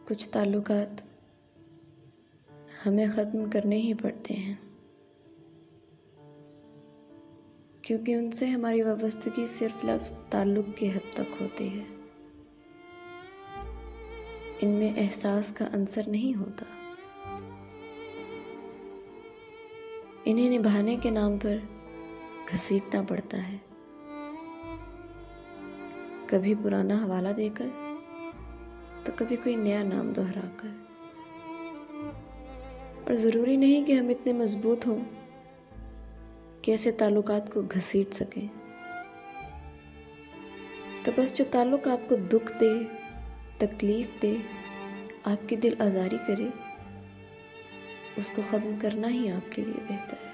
कुछ ताल्लुकात हमें ख़त्म करने ही पड़ते हैं, क्योंकि उनसे हमारी वाबस्तगी सिर्फ लफ्ज़ ताल्लुक़ की हद तक होती है। इनमें एहसास का अंसर नहीं होता। इन्हें निभाने के नाम पर घसीटना पड़ता है, कभी पुराना हवाला देकर तो कभी कोई नया नाम दोहराकर। और ज़रूरी नहीं कि हम इतने मजबूत हों कि ऐसे ताल्लुकात को घसीट सकें। तो बस जो ताल्लुक आपको दुख दे, तकलीफ़ दे, आपकी दिल आज़ारी करे, उसको ख़त्म करना ही आपके लिए बेहतर है।